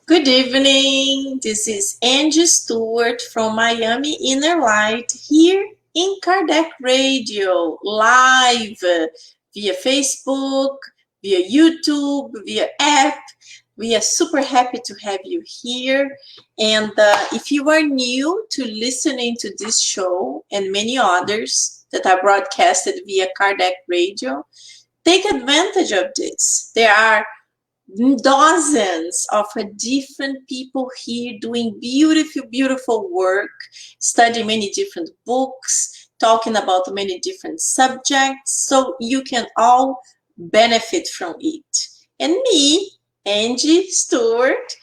Good evening. This is Angie Stewart from Miami InnerLight here in Kardec Radio, live via Facebook, via YouTube, via app. We are super happy to have you here. And if you are new to listening to this show and many others that are broadcasted via Kardec Radio, take advantage of this. There are dozens of different people here doing beautiful work, studying many different books, talking about many different subjects, so you can all benefit from it. And me, Angie Stewart,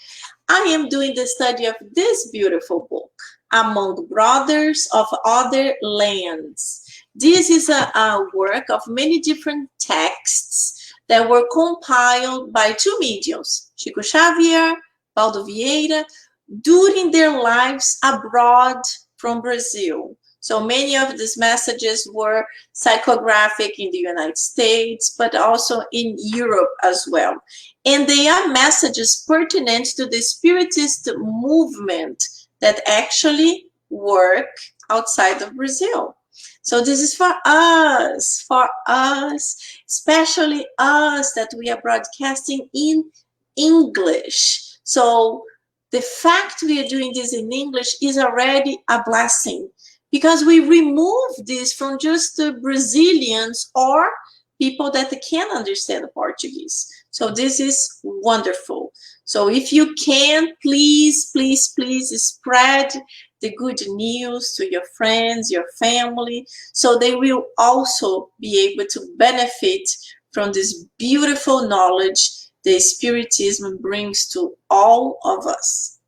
I am doing the study of this beautiful book, Among Brothers of Other Lands. This is a work of many different texts that were compiled by two mediums, Chico Xavier, Valdo Vieira, during their lives abroad from Brazil. So many of these messages were psychographic in the United States, but also in Europe as well. And they are messages pertinent to the Spiritist movement that actually work outside of Brazil. So this is for us, especially us that we are broadcasting in English. So the fact we are doing this in English is already a blessing, because we remove this from just the Brazilians or people that can understand Portuguese. So this is wonderful. So if you can, please spread the good news to your friends, your family, so they will also be able to benefit from this beautiful knowledge that Spiritism brings to all of us.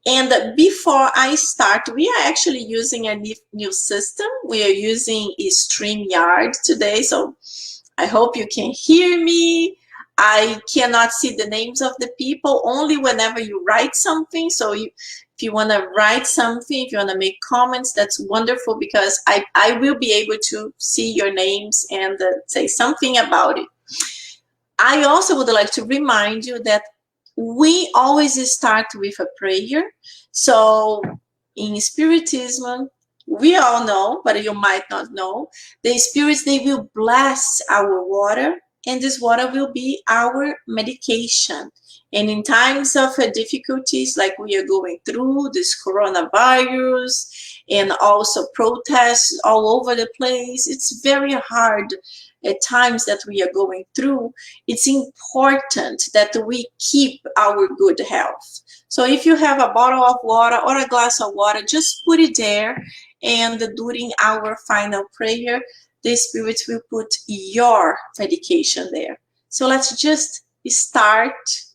And before I start, we are actually using a new system. We are using a StreamYard today, so I hope you can hear me. I cannot see the names of the people, only whenever you write something. So if you want to write something, if you want to make comments, that's wonderful, because I will be able to see your names and say something about it. I also would like to remind you that we always start with a prayer. So in Spiritism, we all know, but you might not know, the spirits, they will bless our water, and this water will be our medication. And in times of difficulties like we are going through, this coronavirus and also protests all over the place, it's very hard at times that we are going through. It's important that we keep our good health. So if you have a bottle of water or a glass of water, just put it there, and during our final prayer, the Spirit will put your medication there. So let's just start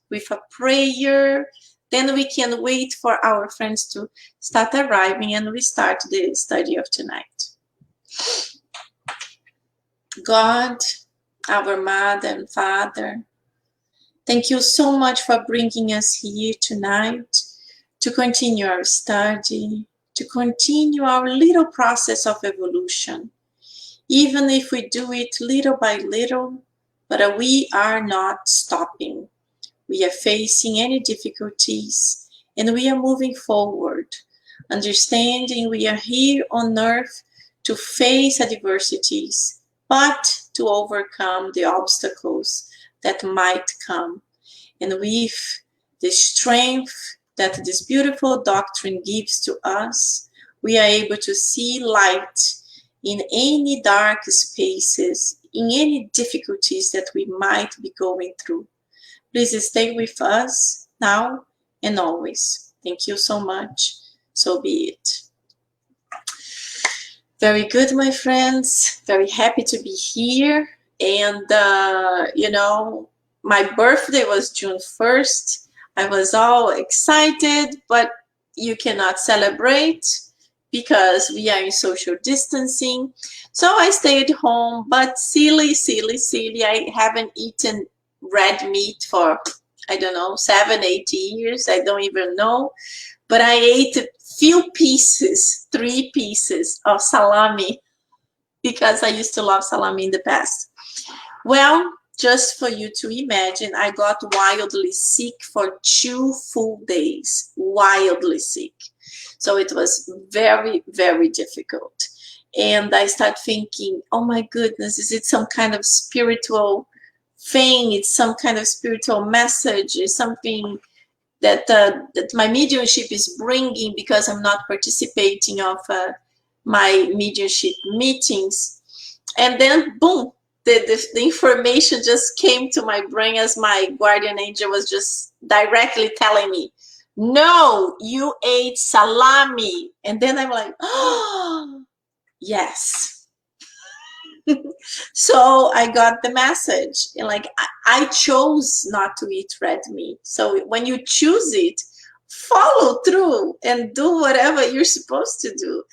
with a prayer. Then we can wait for our friends to start arriving, and we start the study of tonight. God, our Mother and Father, thank you so much for bringing us here tonight to continue our study, to continue our little process of evolution. Even if we do it little by little, but we are not stopping. We are facing any difficulties, and we are moving forward, understanding we are here on earth to face adversities, but to overcome the obstacles that might come. And with the strength that this beautiful doctrine gives to us, we are able to see light in any dark spaces, in any difficulties that we might be going through. Please stay with us now and always. Thank you so much. So be it. Very good, my friends. Very happy to be here. And, you know, my birthday was June 1st. I was all excited, but you cannot celebrate because we are in social distancing. So I stayed home, but silly, I haven't eaten red meat for, I don't know, 7-8 years. I don't even know. But I ate a few pieces, 3 pieces of salami, because I used to love salami in the past. Well, just for you to imagine, I got wildly sick for 2 full days, wildly sick. So it was very, very difficult. And I start thinking, oh my goodness, is it some kind of spiritual thing? It's some kind of spiritual message. It's something that that my mediumship is bringing because I'm not participating of my mediumship meetings. And then, boom, the information just came to my brain as my guardian angel was just directly telling me, no, you ate salami. And then I'm like, oh, yes. So I got the message, and like I chose not to eat red meat. So when you choose it, follow through and do whatever you're supposed to do.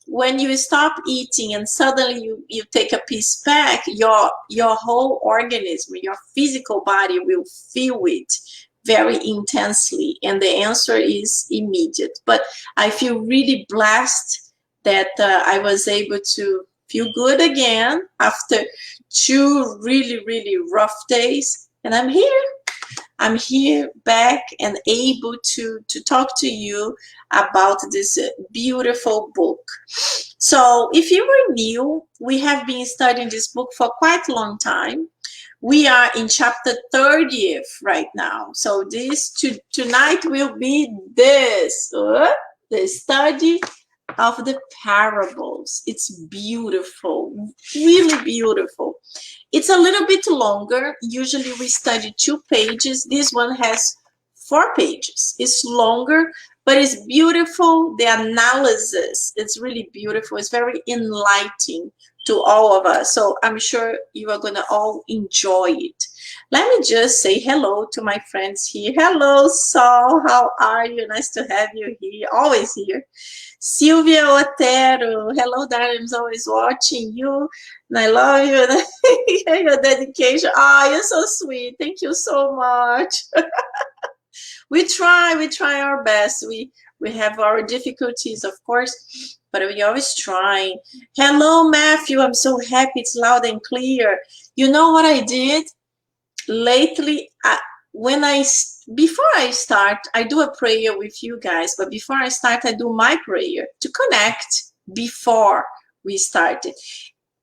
When you stop eating and suddenly you take a piece back, your whole organism, your physical body will feel it very intensely, and the answer is immediate. But I feel really blessed that I was able to feel good again after 2 really, really rough days, and I'm here back and able to talk to you about this beautiful book. So if you were new, we have been studying this book for quite a long time. We are in chapter 30th right now. So tonight will be this, the study of the parables. It's beautiful, really beautiful. It's a little bit longer. Usually we study 2 pages. This one has 4 pages. It's longer, but it's beautiful. The analysis, it's really beautiful. It's very enlightening to all of us. So I'm sure you are going to all enjoy it. Let me just say hello to my friends here. Hello, Saul. How are you? Nice to have you here. Always here. Silvia Otero. Hello, darling. I'm always watching you. And I love you. Your dedication. Ah, you're so sweet. Thank you so much. We try our best. We have our difficulties, of course, but we always try. Hello, Matthew. I'm so happy it's loud and clear. You know what I did lately? Before I start, I do a prayer with you guys, but before I start, I do my prayer to connect before we started.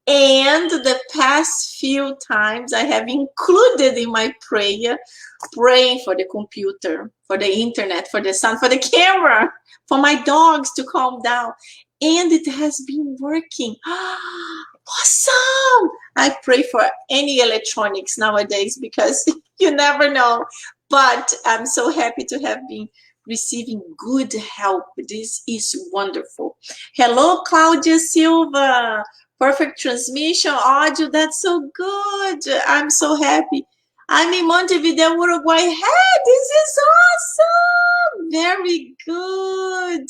And the past few times I have included in my prayer, praying for the computer, for the internet, for the sun, for the camera, for my dogs to calm down. And it has been working. Awesome! I pray for any electronics nowadays because you never know. But I'm so happy to have been receiving good help. This is wonderful. Hello, Claudia Silva. Perfect transmission, audio. That's so good. I'm so happy. I'm in Montevideo, Uruguay. Hey, this is awesome. Very good.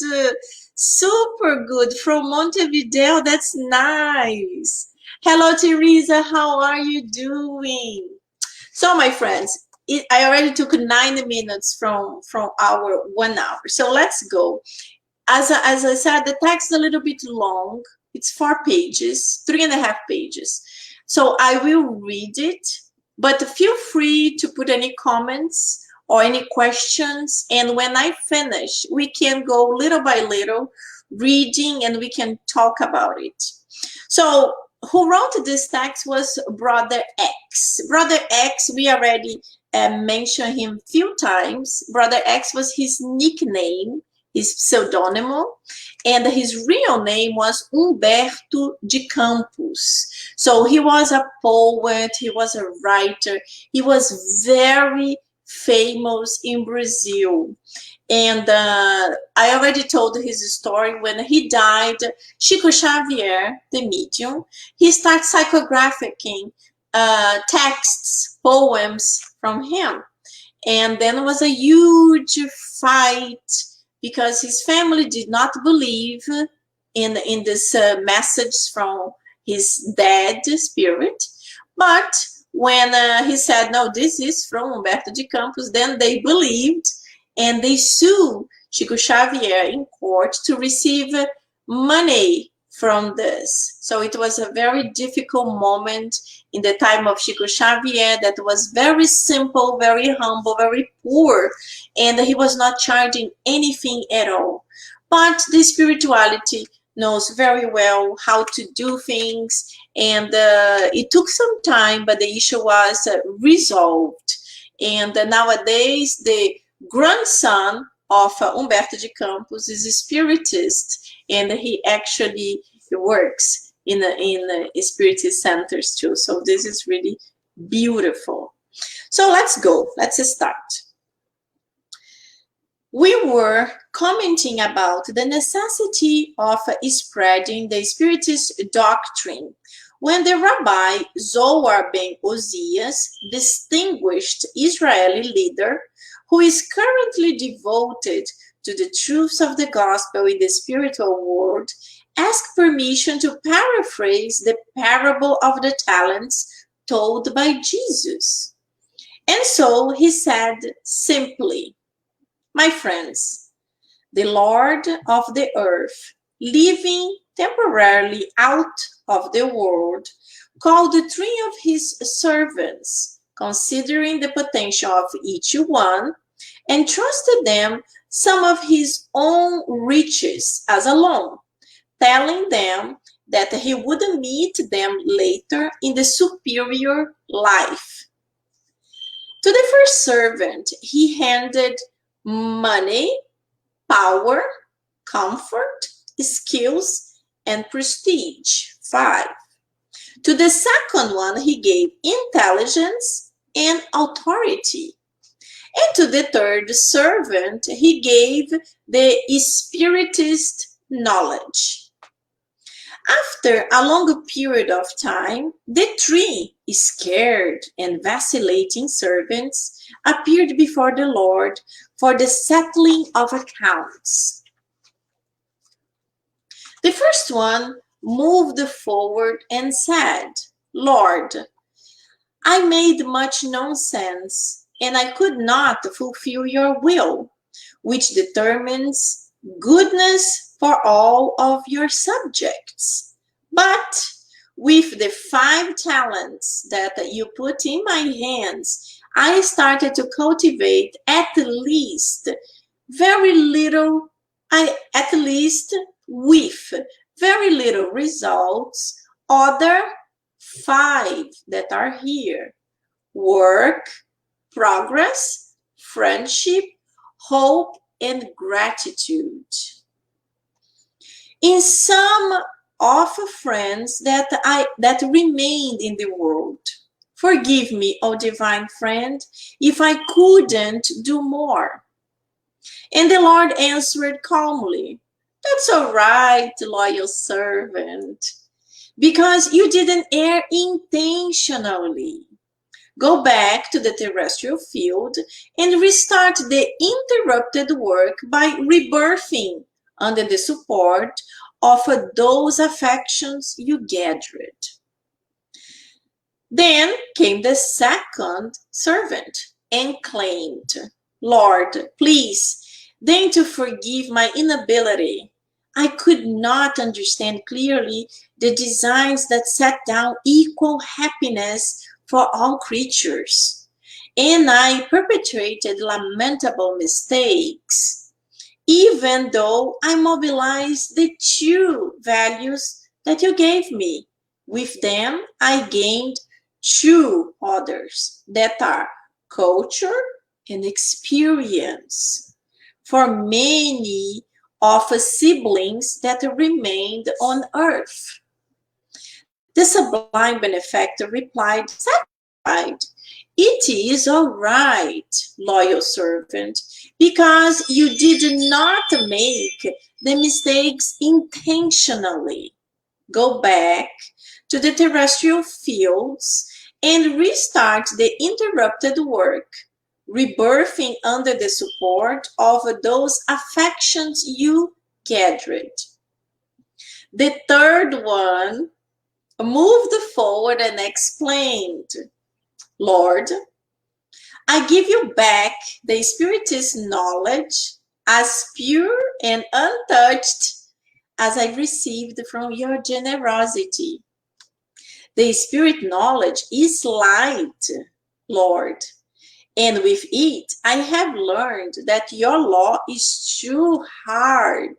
Super good. From Montevideo. That's nice. Hello, Teresa. How are you doing? So, my friends, I already took 9 minutes from our 1 hour. So let's go. As I said, the text is a little bit long. It's 4 pages, 3.5 pages. So I will read it, but feel free to put any comments or any questions. And when I finish, we can go little by little reading and we can talk about it. So who wrote this text was Brother X. Brother X, we already mentioned him a few times. Brother X was his nickname, his pseudonym, and his real name was Humberto de Campos. So he was a poet, he was a writer, he was very famous in Brazil. And I already told his story. When he died, Chico Xavier, the medium, he started psychographing texts, poems from him. And then there was a huge fight because his family did not believe in this message from his dead spirit. But when he said, no, this is from Humberto de Campos, then they believed, and they sued Chico Xavier in court to receive money from this. So it was a very difficult moment, in the time of Chico Xavier that was very simple, very humble, very poor, and he was not charging anything at all. But the spirituality knows very well how to do things, and it took some time, but the issue was resolved. And nowadays, the grandson of Humberto de Campos is a spiritist, and he actually works in spiritist centers too. So this is really beautiful. So let's go. Let's start. We were commenting about the necessity of spreading the Spiritist doctrine when the Rabbi Zoar ben Ozias, distinguished Israeli leader, who is currently devoted to the truths of the gospel in the spiritual world, asked permission to paraphrase the parable of the talents told by Jesus. And so he said simply, "My friends, the Lord of the earth, living temporarily out of the world, called 3 of his servants, considering the potential of each one, and trusted them some of his own riches as a loan, telling them that he would meet them later in the superior life. To the first servant, he handed money, power, comfort, skills, and prestige. 5. To the second one, he gave intelligence and authority. And to the third servant, he gave the Spiritist knowledge. After a long period of time, the 3 scared and vacillating servants appeared before the Lord for the settling of accounts. The first one moved forward and said, "Lord, I made much nonsense, and I could not fulfill your will, which determines goodness for all of your subjects. But with the 5 talents that you put in my hands, I started to cultivate at least with very little results, other 5 that are here: work, progress, friendship, hope, and gratitude. In some of friends that remained in the world. Forgive me, O divine friend, if I couldn't do more." And the Lord answered calmly, "That's all right, loyal servant, because you didn't err intentionally. Go back to the terrestrial field and restart the interrupted work by rebirthing under the support of those affections you gathered." Then came the second servant and claimed, "Lord, please deign to forgive my inability. I could not understand clearly the designs that set down equal happiness for all creatures, and I perpetrated lamentable mistakes. Even though I mobilized the 2 values that you gave me, with them I gained 2 others that are culture and experience for many of the siblings that remained on earth." The sublime benefactor replied, satisfied, "It is all right, loyal servant, because you did not make the mistakes intentionally. Go back to the terrestrial fields and restart the interrupted work, rebirthing under the support of those affections you gathered." The third one moved forward and explained, "Lord, I give you back the Spiritist knowledge as pure and untouched as I received from your generosity. The spirit knowledge is light, Lord, and with it I have learned that your law is too hard,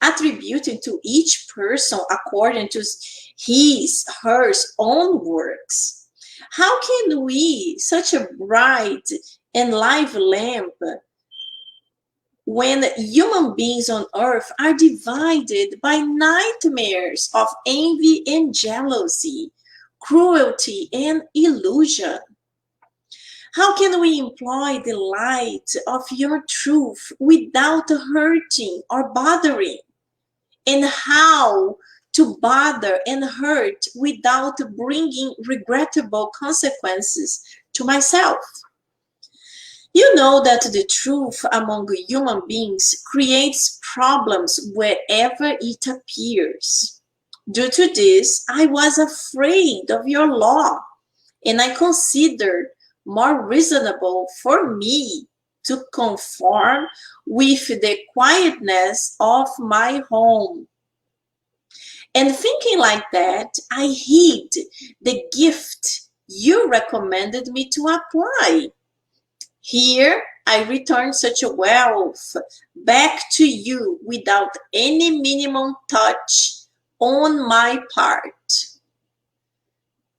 attributing to each person according to his, her own works. How can we, such a bright and live lamp, when human beings on earth are divided by nightmares of envy and jealousy, cruelty and illusion? How can we employ the light of your truth without hurting or bothering? And how to bother and hurt without bringing regrettable consequences to myself? You know that the truth among human beings creates problems wherever it appears. Due to this, I was afraid of your law, and I considered more reasonable for me to conform with the quietness of my home. And thinking like that, I hid the gift you recommended me to apply. Here I return such a wealth back to you without any minimum touch on my part.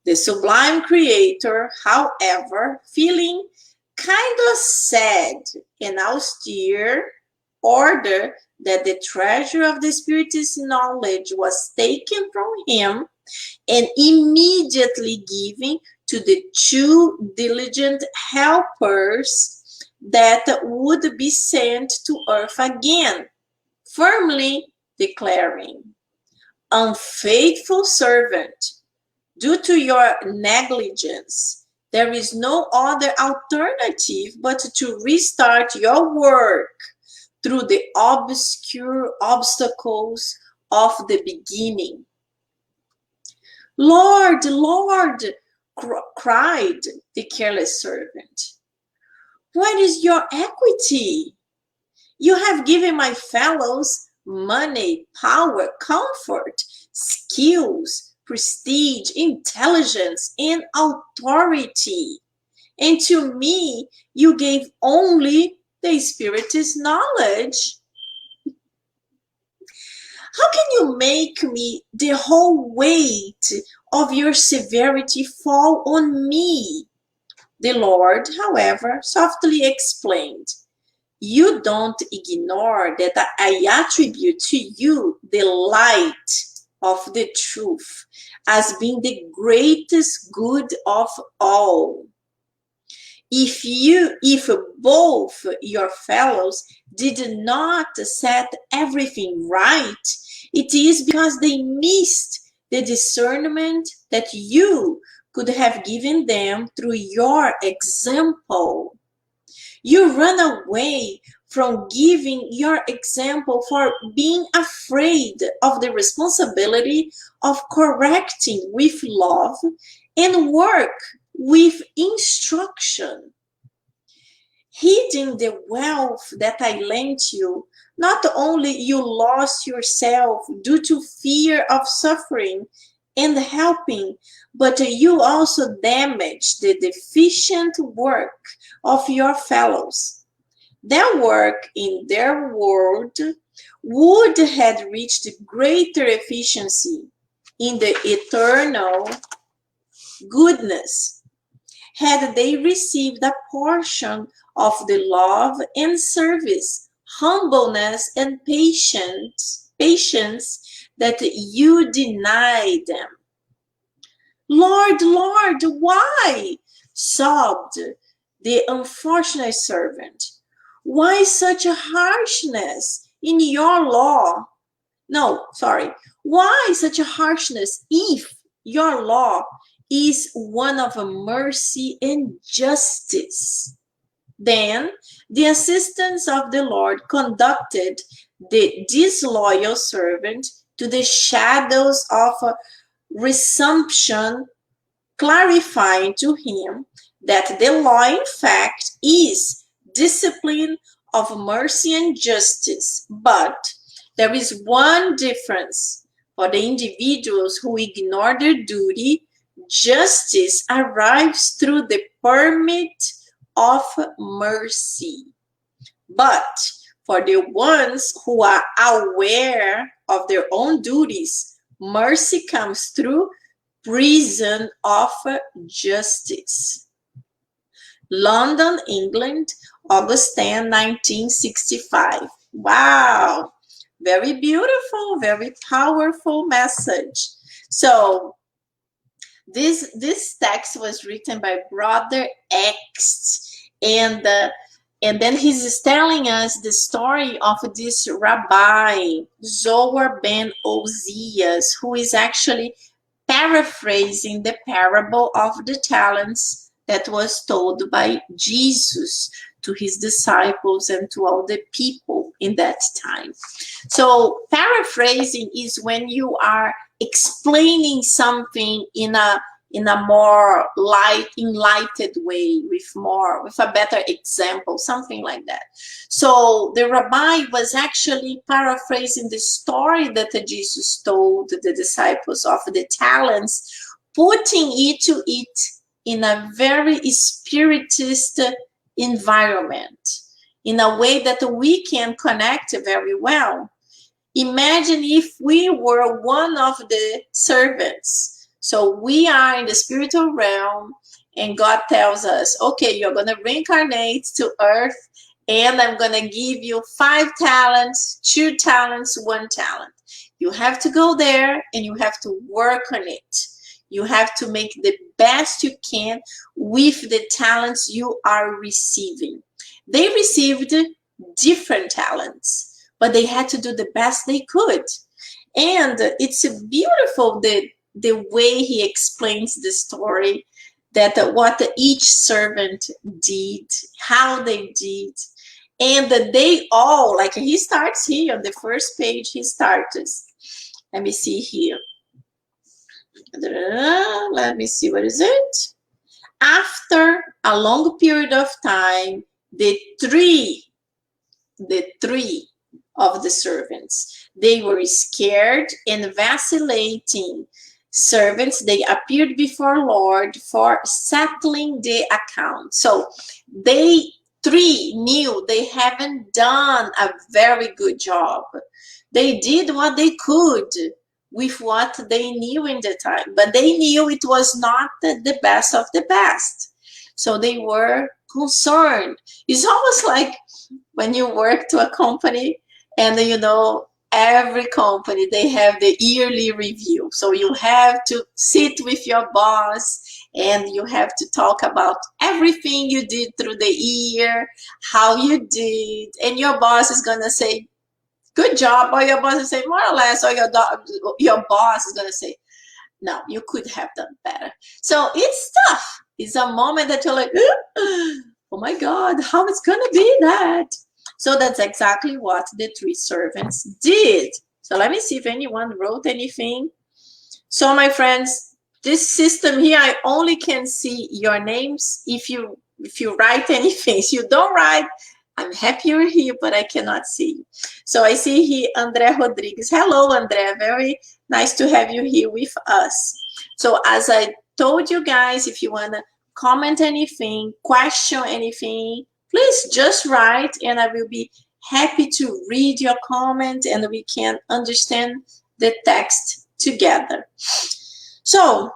The sublime creator, however, feeling kind of sad and austere, ordered that the treasure of the Spiritist knowledge was taken from him and immediately given to the two diligent helpers that would be sent to earth again, firmly declaring, "Unfaithful servant, due to your negligence, there is no other alternative but to restart your work through the obscure obstacles of the beginning." "Lord, Lord," cried the careless servant, "what is your equity? You have given my fellows money, power, comfort, skills, prestige, intelligence, and authority. And to me, you gave only the Spiritist knowledge. How can you make me the whole weight of your severity fall on me?" The Lord, however, softly explained, "You don't ignore that I attribute to you the light of the truth as being the greatest good of all. If both your fellows did not set everything right, it is because they missed the discernment that you could have given them through your example. You run away from giving your example for being afraid of the responsibility of correcting with love and work with instruction. Hiding the wealth that I lent you, not only you lost yourself due to fear of suffering and helping, but you also damaged the deficient work of your fellows. Their work in their world would have reached greater efficiency in the eternal goodness had they received a portion of the love and service, humbleness and patience that you deny them. "Lord, Lord, why?" sobbed the unfortunate servant. "Why such a harshness in your law? No, sorry. Why such a harshness if your law is one of mercy and justice?" Then the assistants of the Lord conducted the disloyal servant to the shadows of resumption, clarifying to him that the law in fact is discipline of mercy and justice, but there is one difference. For the individuals who ignore their duty, justice arrives through the permit of mercy. But for the ones who are aware of their own duties, mercy comes through prison of justice. London, England, August 10, 1965. Wow, very beautiful, very powerful message. So this text was written by Brother X, and then he's telling us the story of this Rabbi Zoar ben Ozias, who is actually paraphrasing the parable of the talents that was told by Jesus to his disciples and to all the people in that time. So paraphrasing is when you are explaining something in a more enlightened way, with a better example, something like that. So the rabbi was actually paraphrasing the story that Jesus told the disciples of the talents, putting it in a very spiritist environment, in a way that we can connect very well. Imagine if we were one of the servants. So we are in the spiritual realm, and God tells us, okay, you're going to reincarnate to earth, and I'm going to give you 5 talents, 2 talents, 1 talent. You have to go there and you have to work on it. You have to make the best you can with the talents you are receiving. They received different talents, but they had to do the best they could. And it's beautiful the way he explains the story, that what each servant did, how they did, and that they all, like he starts here on the first page, he starts, let me see here. Let me see, what is it? After a long period of time, the three of the servants, they were scared and vacillating servants. They appeared before Lord for settling the account. So they 3 knew they haven't done a very good job. They did what they could with what they knew in the time, but they knew it was not the best of the best. So they were concerned. It's almost like when you work to a company, and every company, they have the yearly review. So you have to sit with your boss and you have to talk about everything you did through the year, how you did, and your boss is going to say, good job, or your boss will say more or less, or your boss is going to say, no, you could have done better. So it's tough. It's a moment that you're like, oh my God, how it's going to be that? So that's exactly what the 3 servants did. So let me see if anyone wrote anything. So my friends, this system here, I only can see your names if you write anything. If you don't write, I'm happy you're here, but I cannot see you. So I see here André Rodrigues. Hello, André. Very nice to have you here with us. So as I told you guys, if you want to comment anything, question anything, please just write, and I will be happy to read your comment, and we can understand the text together. So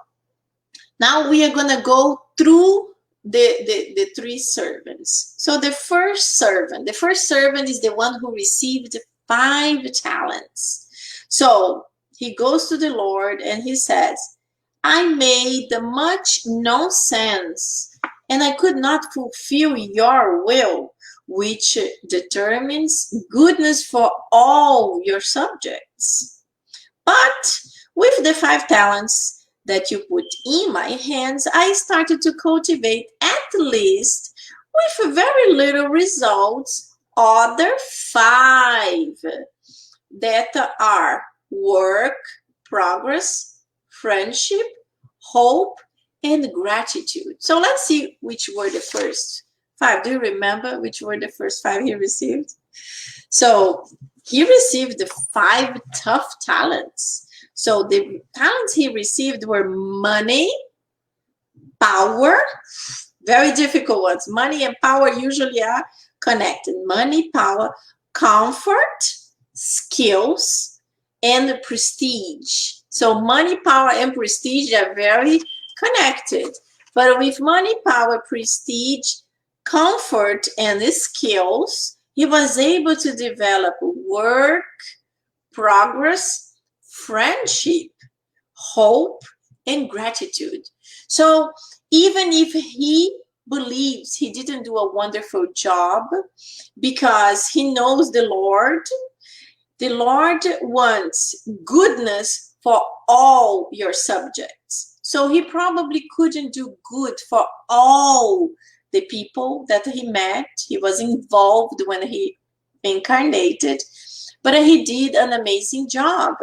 now we are going to go through the 3 servants. So the first servant is the one who received 5 talents. So he goes to the Lord and he says, I made much nonsense and I could not fulfill your will, which determines goodness for all your subjects. But with the 5 talents that you put in my hands, I started to cultivate at least, with very little results, other 5 that are work, progress, friendship, hope, and gratitude. So let's see which were the first 5. Do you remember which were the first 5 he received? So he received the 5 tough talents. So the talents he received were money, power, very difficult ones. Money and power usually are connected. Money, power, comfort, skills, and prestige. So money, power, and prestige are very connected. But with money, power, prestige, comfort, and skills, he was able to develop work, progress, friendship, hope, and gratitude. So even if he believes he didn't do a wonderful job because he knows the Lord wants goodness for all your subjects. So he probably couldn't do good for all the people that he met. He was involved when he incarnated, but he did an amazing job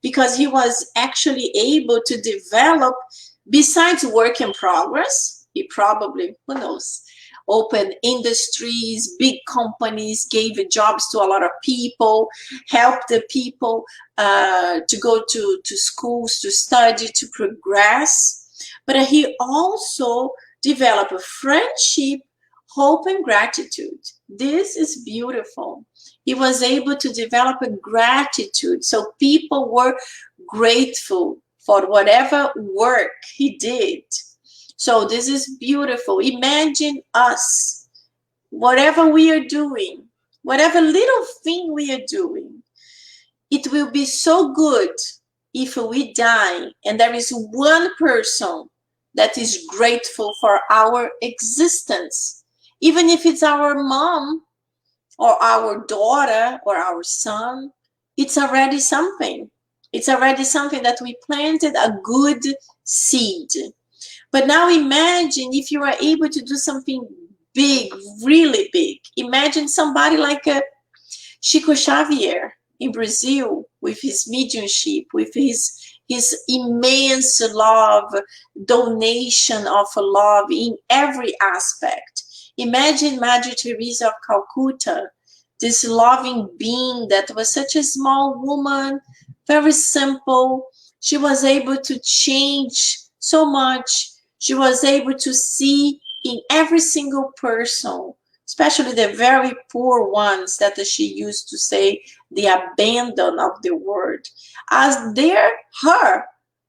because he was actually able to develop, besides work in progress, he probably, who knows, opened industries, big companies, gave jobs to a lot of people, helped the people to go to schools, to study, to progress. But he also developed a friendship, hope, and gratitude. This is beautiful. He was able to develop a gratitude. So people were grateful for whatever work he did. So this is beautiful. Imagine us, whatever we are doing, whatever little thing we are doing, it will be so good if we die and there is one person that is grateful for our existence. Even if it's our mom or our daughter or our son, it's already something. It's already something that we planted a good seed. But now imagine if you are able to do something big, really big. Imagine somebody like Chico Xavier in Brazil with his mediumship, with his immense love, donation of love in every aspect. Imagine Mother Teresa of Calcutta, this loving being that was such a small woman, very simple. She was able to change so much. She was able to see in every single person, especially the very poor ones that she used to say, the abandon of the world, as her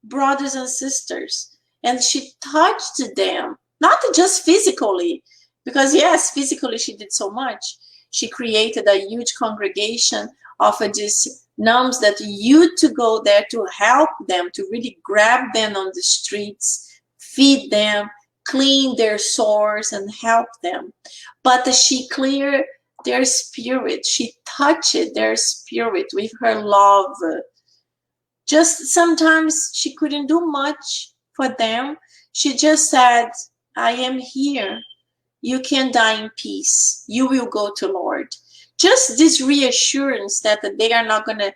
brothers and sisters. And she touched them, not just physically, because yes, physically she did so much. She created a huge congregation of these nuns that used to go there to help them, to really grab them on the streets, feed them, clean their sores, and help them. But she cleared their spirit. She touched their spirit with her love. Just sometimes she couldn't do much for them. She just said, I am here. You can die in peace. You will go to Lord. Just this reassurance that they are not going to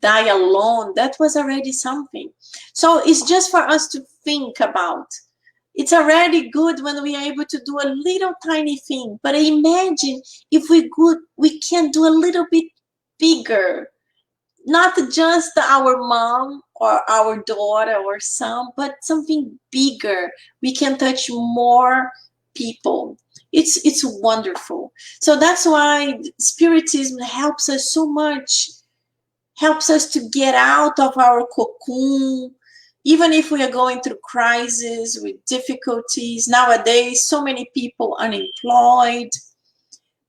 die alone, that was already something. So it's just for us to think about. It's already good when we are able to do a little tiny thing. But imagine if we can do a little bit bigger. Not just our mom or our daughter or son, but something bigger. We can touch more people. It's wonderful. So that's why Spiritism helps us so much, helps us to get out of our cocoon, even if we are going through crises with difficulties. Nowadays, so many people unemployed.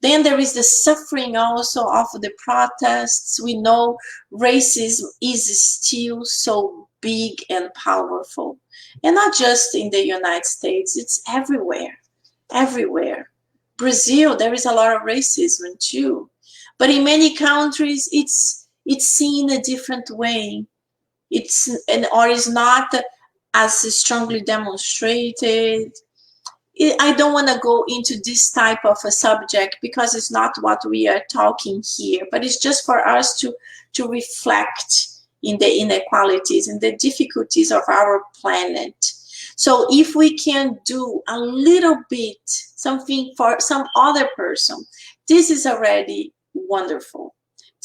Then there is the suffering also of the protests. We know racism is still so big and powerful. And not just in the United States, it's everywhere. Everywhere. Brazil, there is a lot of racism too. But in many countries, it's seen a different way. Or is not as strongly demonstrated. I don't want to go into this type of a subject because it's not what we are talking here, but it's just for us to reflect in the inequalities and the difficulties of our planet. So if we can do a little bit, something for some other person, this is already wonderful.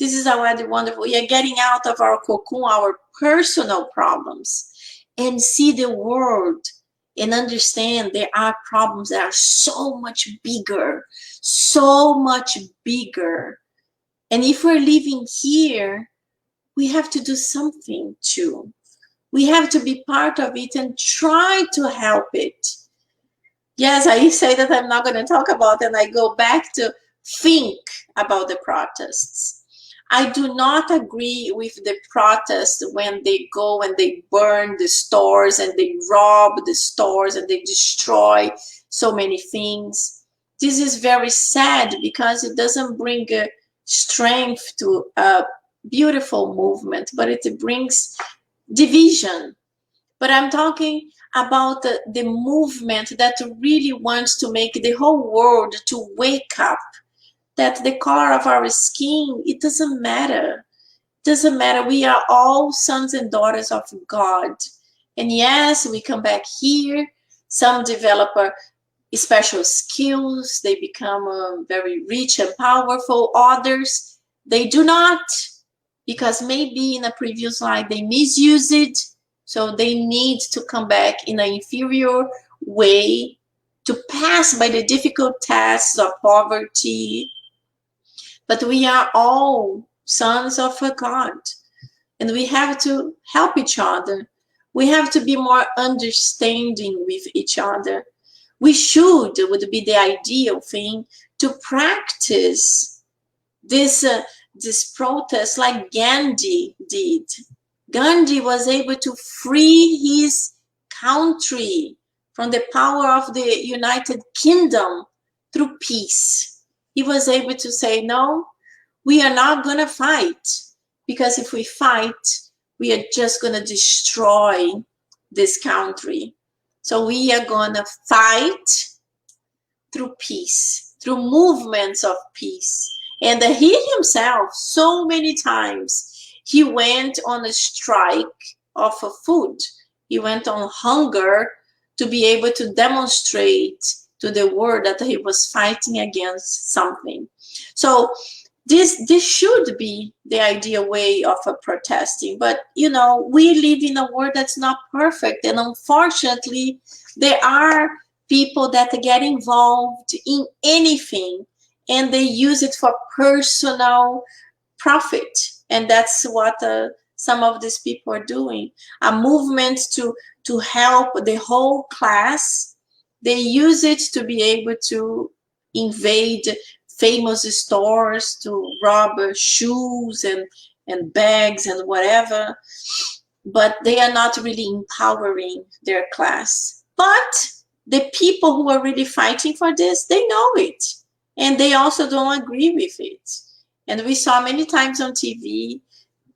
This is already wonderful. We are getting out of our cocoon, our personal problems, and see the world and understand there are problems that are so much bigger, so much bigger. And if we're living here, we have to do something too. We have to be part of it and try to help it. Yes, I say that I'm not going to talk about, and I go back to think about the protests. I do not agree with the protests when they go and they burn the stores and they rob the stores and they destroy so many things. This is very sad because it doesn't bring strength to a beautiful movement, but it brings division. But I'm talking about the movement that really wants to make the whole world to wake up, that the color of our skin, it doesn't matter. It doesn't matter. We are all sons and daughters of God. And yes, we come back here. Some develop special skills. They become very rich and powerful. Others, they do not, because maybe in a previous life they misuse it. So they need to come back in an inferior way to pass by the difficult tests of poverty. But we are all sons of a God, and we have to help each other. We have to be more understanding with each other. We should, would be the ideal thing, to practice this protest like Gandhi did. Gandhi was able to free his country from the power of the United Kingdom through peace. He was able to say, no, we are not going to fight, because if we fight, we are just going to destroy this country. So we are going to fight through peace, through movements of peace. And he himself, so many times, he went on a strike of food. He went on hunger to be able to demonstrate to the world that he was fighting against something. So this should be the ideal way of protesting. But, you know, we live in a world that's not perfect. And unfortunately, there are people that get involved in anything and they use it for personal profit. And that's what some of these people are doing. A movement to help the whole class. They use it to be able to invade famous stores, to rob shoes and bags and whatever. But they are not really empowering their class. But the people who are really fighting for this, they know it. And they also don't agree with it. And we saw many times on TV,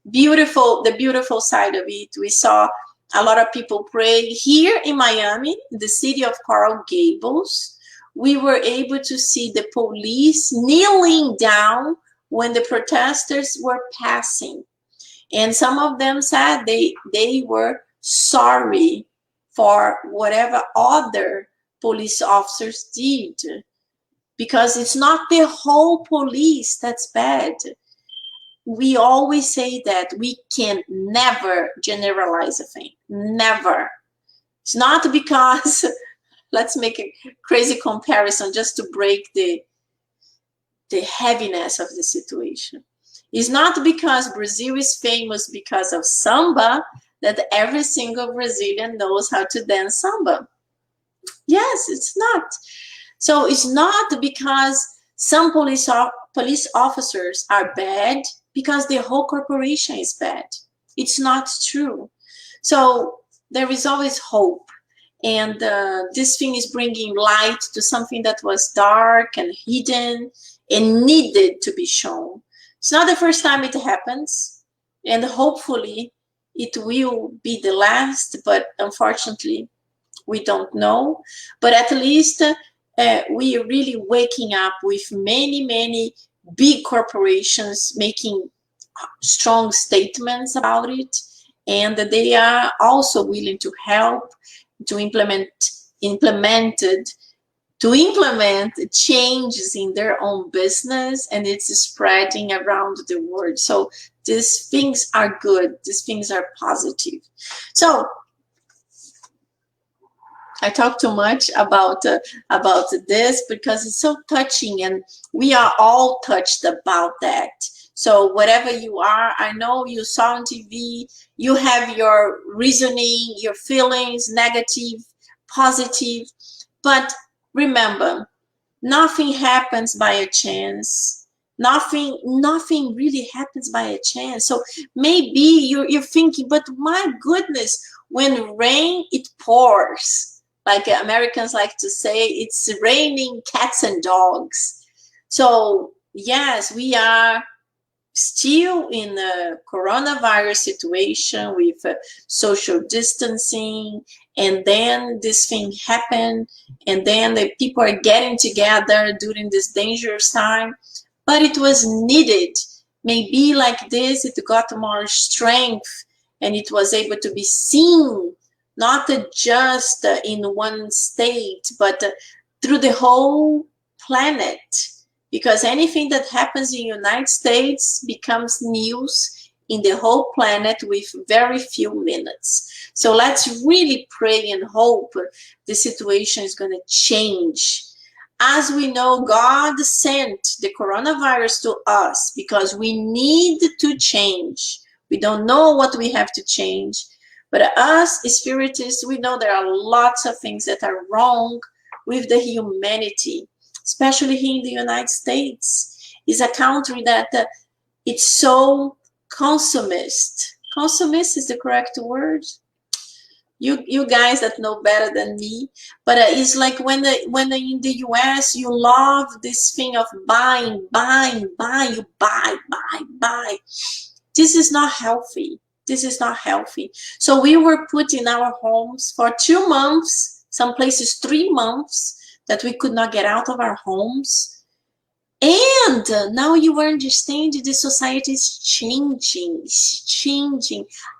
the beautiful side of it. We saw a lot of people pray. Here in Miami, in the city of Coral Gables, we were able to see the police kneeling down when the protesters were passing. And some of them said they were sorry for whatever other police officers did, because it's not the whole police that's bad. We always say that we can never generalize a thing. Never. It's not because, let's make a crazy comparison just to break the heaviness of the situation. It's not because Brazil is famous because of samba that every single Brazilian knows how to dance samba. Yes, it's not. So it's not because some police officers are bad because the whole corporation is bad. It's not true. So there is always hope. And this thing is bringing light to something that was dark and hidden and needed to be shown. It's not the first time it happens. And hopefully it will be the last, but unfortunately we don't know. But at least we are really waking up with many, many big corporations making strong statements about it, and they are also willing to help to implement it to implement changes in their own business, and it's spreading around the world. So these things are good. These things are positive. So I talk too much about this because it's so touching, and we are all touched about that. So whatever you are, I know you saw on TV, you have your reasoning, your feelings, negative, positive, but remember, nothing happens by a chance. Nothing really happens by a chance. So maybe you're thinking, but my goodness, when rain, it pours. Like Americans like to say, it's raining cats and dogs. So yes, we are still in a coronavirus situation with social distancing, and then this thing happened, and then the people are getting together during this dangerous time, but it was needed. Maybe like this, it got more strength, and it was able to be seen, not just in one state, but through the whole planet. Because anything that happens in the United States becomes news in the whole planet with very few minutes. So let's really pray and hope the situation is going to change. As we know, God sent the coronavirus to us because we need to change. We don't know what we have to change. But us, Spiritists, we know there are lots of things that are wrong with the humanity, especially here in the United States. Is a country that it's so consumist. Consumist is the correct word? You guys that know better than me, but it's like when in the US you love this thing of buying, you buy. This is not healthy. This is not healthy. So we were put in our homes for 2 months, some places 3 months, that we could not get out of our homes. And now you understand the society is changing,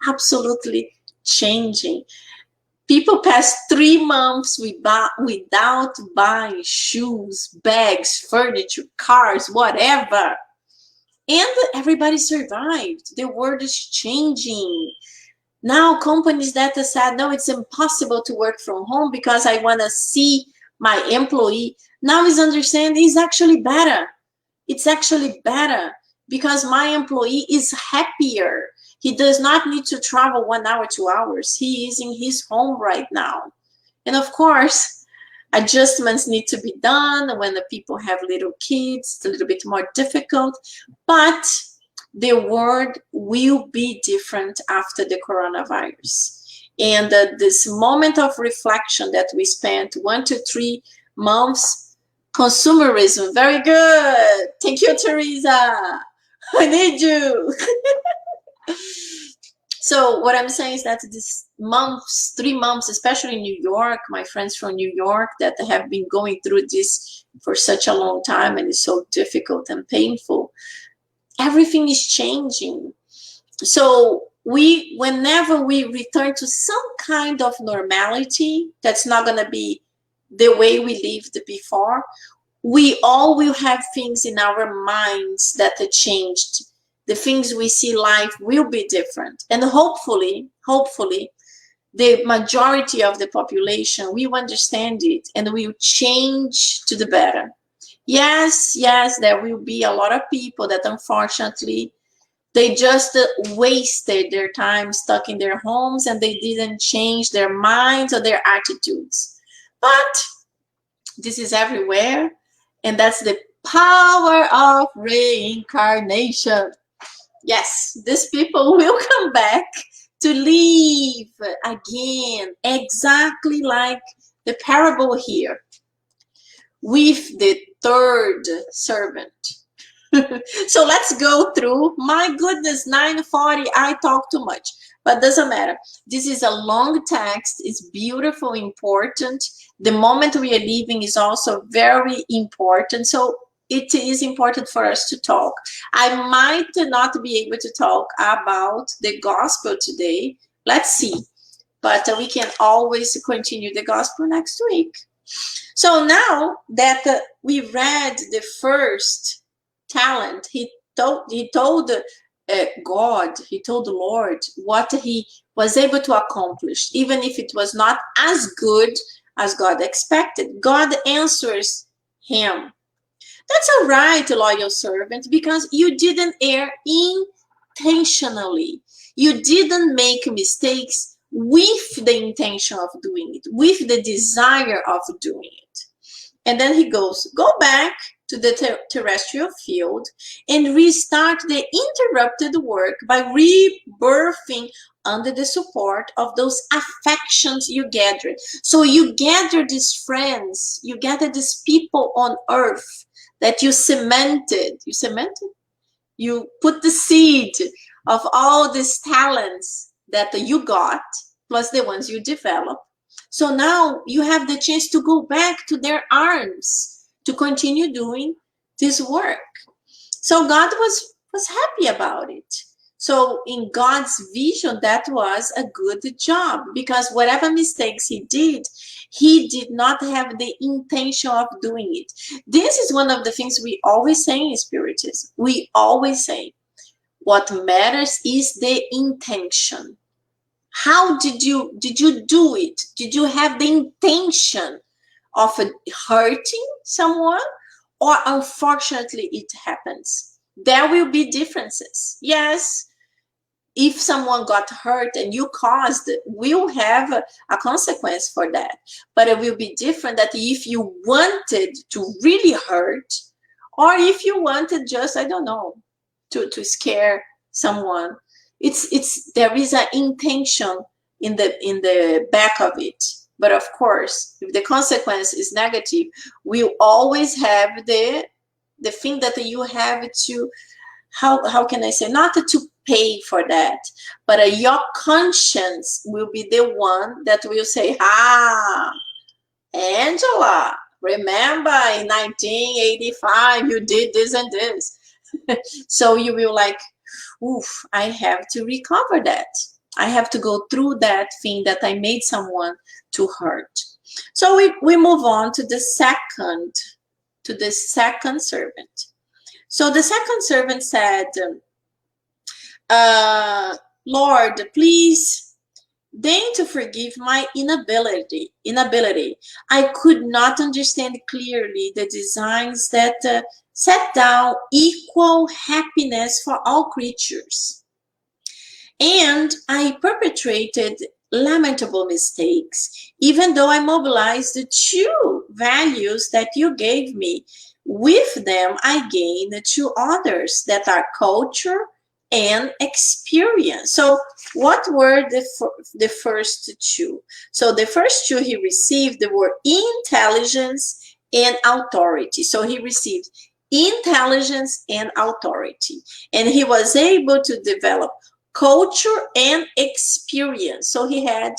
absolutely changing. People pass 3 months without buying shoes, bags, furniture, cars, whatever. And everybody survived. The world is changing. Now companies that said, no, it's impossible to work from home because I want to see my employee, now is understanding it's actually better. It's actually better because my employee is happier. He does not need to travel 1 hour, 2 hours. He is in his home right now. And of course, adjustments need to be done when the people have little kids. It's a little bit more difficult, but the world will be different after the coronavirus. And this moment of reflection that we spent 1 to 3 months, consumerism, very good. Thank you, Teresa. I need you. So what I'm saying is that this 3 months, especially in New York, my friends from New York that have been going through this for such a long time, and it's so difficult and painful, everything is changing. So whenever we return to some kind of normality, that's not going to be the way we lived before, we all will have things in our minds that have changed. The things we see life will be different. And hopefully, the majority of the population will understand it and will change to the better. Yes, there will be a lot of people that unfortunately, they just wasted their time stuck in their homes and they didn't change their minds or their attitudes. But this is everywhere, and that's the power of reincarnation. Yes, these people will come back to live again, exactly like the parable here with the third servant. So let's go through. My goodness, 9:40, I talk too much, but doesn't matter. This is a long text. It's beautiful, important. The moment we are living is also very important. So it is important for us to talk. I might not be able to talk about the gospel today. Let's see. But we can always continue the gospel next week. So now that we read the first talent, he told God, he told the Lord what he was able to accomplish, even if it was not as good as God expected. God answers him. That's all right, loyal servant, because you didn't err intentionally. You didn't make mistakes with the intention of doing it, with the desire of doing it. And then he goes, go back to the terrestrial field and restart the interrupted work by rebirthing under the support of those affections you gathered. So you gather these friends, you gather these people on earth that you cemented. You cemented? You put the seed of all these talents that you got, plus the ones you developed. So now you have the chance to go back to their arms to continue doing this work. So God was happy about it. So in God's vision, that was a good job, because whatever mistakes he did not have the intention of doing it. This is one of the things we always say in Spiritism. We always say, what matters is the intention. How did you do it? Did you have the intention of hurting someone, or unfortunately it happens? There will be differences. Yes, if someone got hurt and you caused it, will have a consequence for that. But it will be different that if you wanted to really hurt, or if you wanted just, I don't know, to scare someone. It's there is an intention in the back of it. But of course, if the consequence is negative, we always have the thing that you have to, how can I say, not to pay for that, but your conscience will be the one that will say, Angela, remember in 1985 you did this and this. So you will like, oof, I have to recover that. I have to go through that thing that I made someone to hurt. So we move on to the second servant. So the second servant said, Lord, please deign to forgive my inability. I could not understand clearly the designs that set down equal happiness for all creatures. And I perpetrated lamentable mistakes, even though I mobilized the two values that you gave me. With them, I gained two others that are culture and experience. So what were the first two? So the first two he received were intelligence and authority. So he received intelligence and authority, and he was able to develop culture and experience. So he had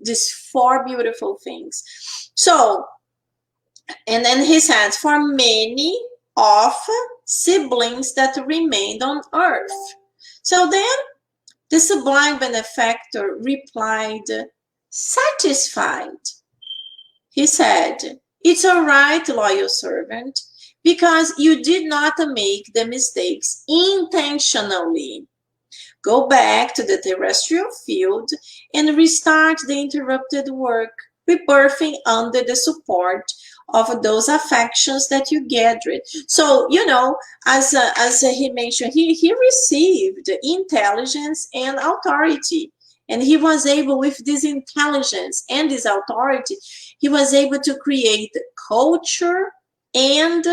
these four beautiful things. So, and then he says, for many of siblings that remained on earth. So then the sublime benefactor replied, satisfied. He said, it's all right, loyal servant, because you did not make the mistakes intentionally. Go back to the terrestrial field and restart the interrupted work, rebirthing under the support of those affections that you gathered. So, as he mentioned, he received intelligence and authority. And he was able, with this intelligence and this authority, he was able to create culture and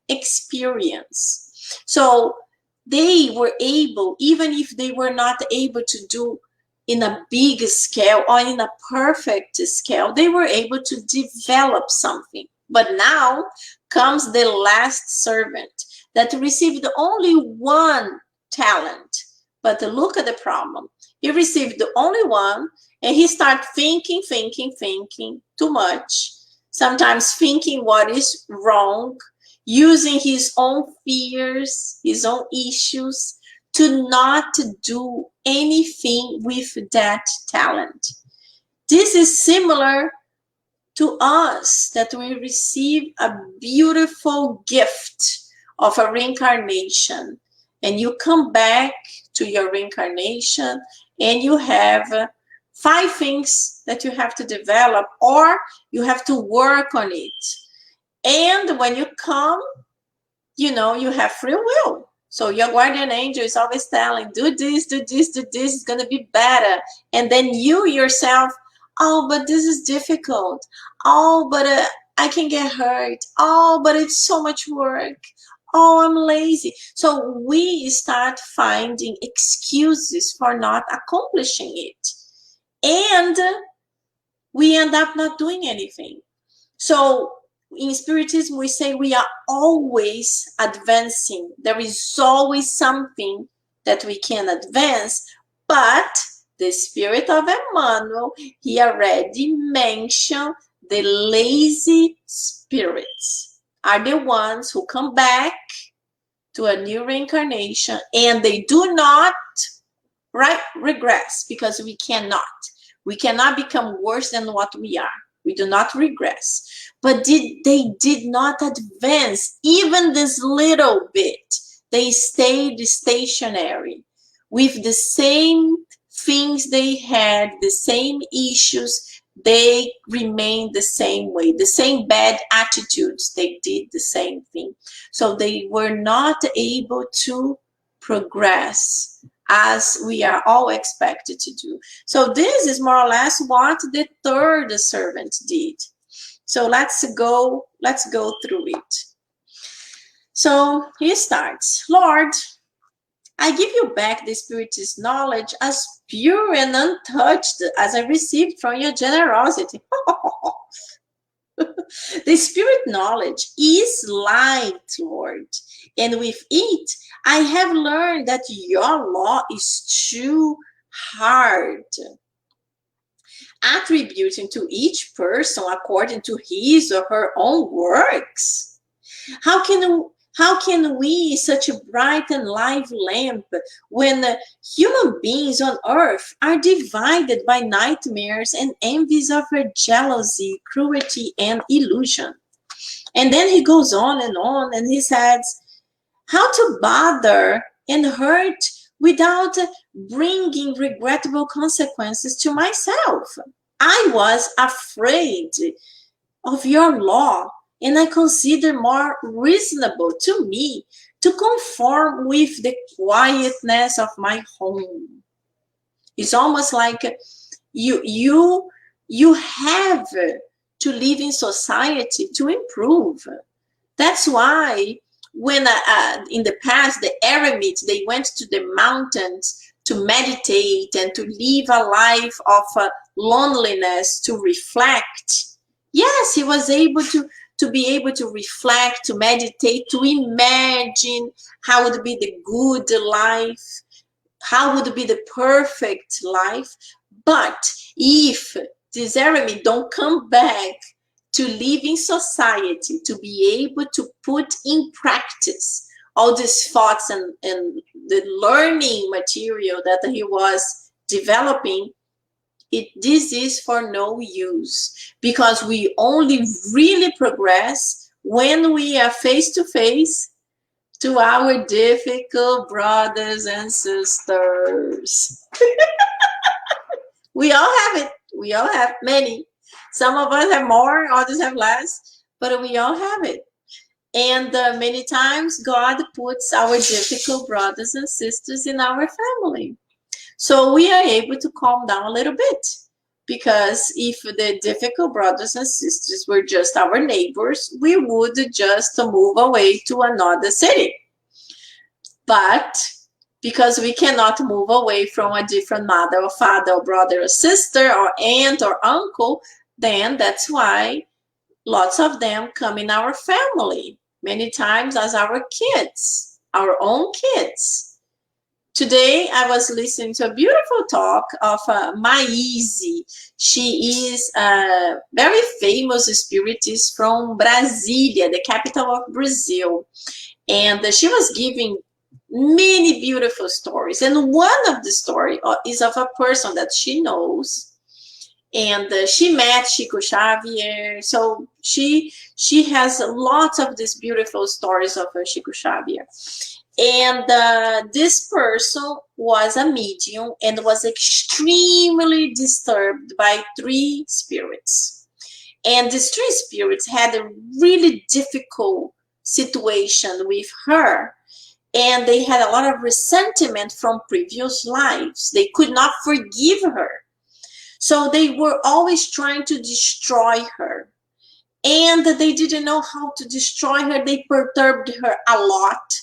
experience. So they were able, even if they were not able to do in a big scale or in a perfect scale, they were able to develop something. But now comes the last servant that received only one talent. But look at the problem. He received only one, and he started thinking too much, sometimes thinking what is wrong, using his own fears, his own issues, to not do anything with that talent. This is similar to us that we receive a beautiful gift of a reincarnation, and you come back to your reincarnation and you have 5 things that you have to develop, or you have to work on it. And when you come, you know, you have free will. So your guardian angel is always telling, do this, do this, do this, it's going to be better. And then you yourself, oh, but this is difficult. Oh, but I can get hurt. Oh, but it's so much work. Oh, I'm lazy. So we start finding excuses for not accomplishing it. And we end up not doing anything. So in Spiritism, we say we are always advancing. There is always something that we can advance, but the spirit of Emmanuel, he already mentioned the lazy spirits are the ones who come back to a new reincarnation, and they do not regress, because we cannot. We cannot become worse than what we are. We do not regress. But they did not advance even this little bit. They stayed stationary with the same things they had, the same issues. They remained the same way, the same bad attitudes. They did the same thing. So they were not able to progress as we are all expected to do. So this is more or less what the third servant did. So let's go through it. So he starts, Lord, I give you back the Spiritist knowledge as pure and untouched as I received from your generosity. The spirit knowledge is light, Lord, and with it, I have learned that your law is too hard, attributing to each person according to his or her own works. How can we, such a bright and live lamp, when human beings on earth are divided by nightmares and envies of her jealousy, cruelty, and illusion? And then he goes on, and he says, how to bother and hurt without bringing regrettable consequences to myself? I was afraid of your law, and I consider more reasonable to me to conform with the quietness of my home. It's almost like you have to live in society to improve. That's why when in the past, the eremites, they went to the mountains to meditate and to live a life of loneliness, to reflect. Yes, he was able to be able to reflect, to meditate, to imagine how would be the good life, how would be the perfect life. But if this eremite don't come back to live in society, to be able to put in practice all these thoughts and the learning material that he was developing, this is for no use, because we only really progress when we are face to face to our difficult brothers and sisters. We all have it. We all have many. Some of us have more, others have less, but we all have it. And many times God puts our difficult brothers and sisters in our family. So we are able to calm down a little bit. Because if the difficult brothers and sisters were just our neighbors, we would just move away to another city. But because we cannot move away from a different mother or father or brother or sister or aunt or uncle, then that's why lots of them come in our family, many times as our kids, our own kids. Today, I was listening to a beautiful talk of Maíse. She is a very famous spiritist from Brasília, the capital of Brazil. And she was giving many beautiful stories. And one of the stories is of a person that she knows. And she met Chico Xavier. So she has lots of these beautiful stories of Chico Xavier. And this person was a medium and was extremely disturbed by 3 spirits. And these 3 spirits had a really difficult situation with her. And they had a lot of resentment from previous lives. They could not forgive her. So they were always trying to destroy her. And they didn't know how to destroy her. They perturbed her a lot,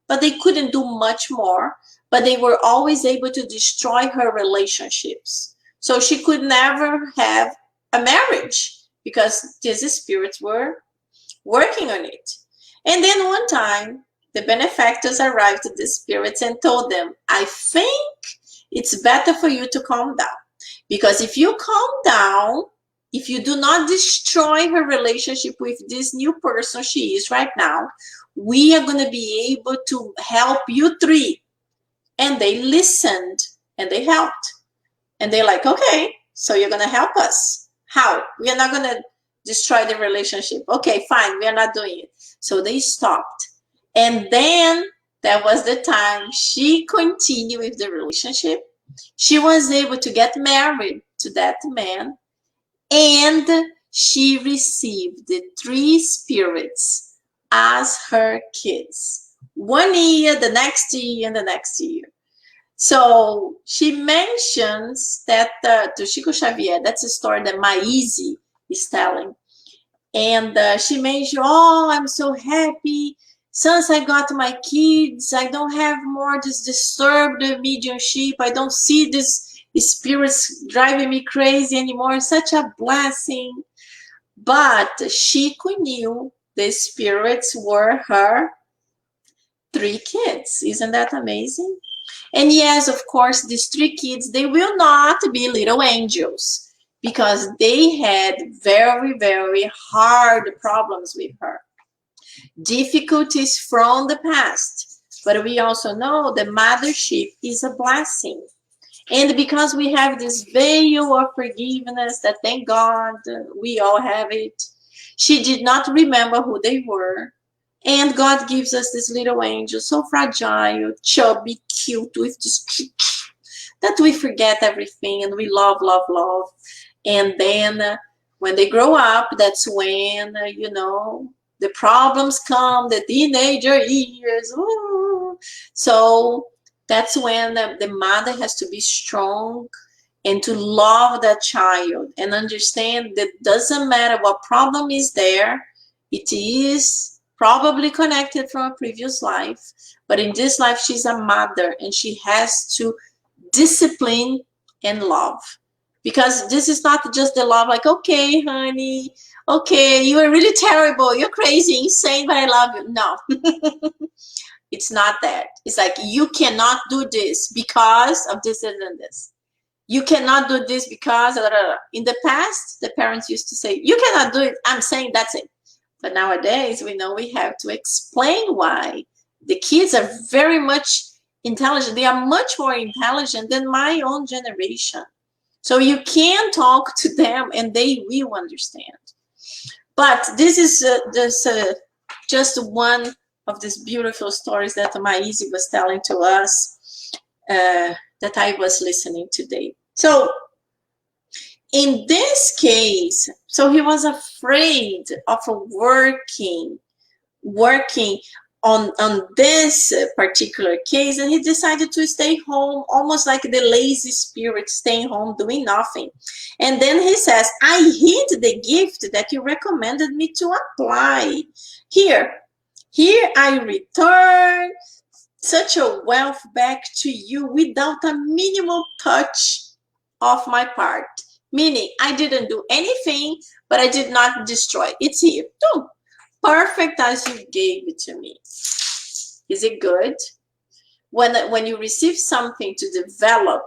but they couldn't do much more. But they were always able to destroy her relationships. So she could never have a marriage because these spirits were working on it. And then one time, the benefactors arrived to the spirits and told them, I think it's better for you to calm down. Because if you calm down, if you do not destroy her relationship with this new person she is right now, we are going to be able to help you 3. And they listened and they helped. And they're like, okay, so you're going to help us. How? We are not going to destroy the relationship. Okay, fine, we are not doing it. So they stopped. And then that was the time she continued with the relationship. She was able to get married to that man, and she received the 3 spirits as her kids. 1 year, the next year, and the next year. So she mentions that to Chico Xavier, that's a story that Maíse is telling. And she mentioned, oh, I'm so happy. Since I got my kids, I don't have more this disturbed mediumship. I don't see these spirits driving me crazy anymore. Such a blessing. But she knew the spirits were her 3 kids. Isn't that amazing? And yes, of course, these 3 kids, they will not be little angels because they had very, very hard problems with her. Difficulties from the past. But we also know the mothership is a blessing. And because we have this veil of forgiveness that, thank God, we all have it, she did not remember who they were. And God gives us this little angel, so fragile, chubby, cute, with this that we forget everything and we love, love, love. And then when they grow up, that's when, the problems come, the teenager years. Ooh. So that's when the mother has to be strong and to love that child and understand that doesn't matter what problem is there, it is probably connected from a previous life, but in this life she's a mother and she has to discipline and love. Because this is not just the love like, okay, honey, okay, you are really terrible, you're crazy, insane, but I love you. No. It's not that. It's like, you cannot do this because of this and this. You cannot do this because in the past, the parents used to say, you cannot do it. I'm saying that's it. But nowadays, we know we have to explain why. The kids are very much intelligent. They are much more intelligent than my own generation. So you can talk to them and they will understand. But this is just one of these beautiful stories that Maíse was telling to us that I was listening today. So in this case, so he was afraid of working on this particular case, and he decided to stay home, almost like the lazy spirit staying home doing nothing. And then he says, I hid the gift that you recommended me to apply. Here I return such a wealth back to you without a minimal touch of my part. Meaning, I didn't do anything, but I did not destroy. It's here. Boom. Perfect as you gave it to me. Is it good? When you receive something to develop,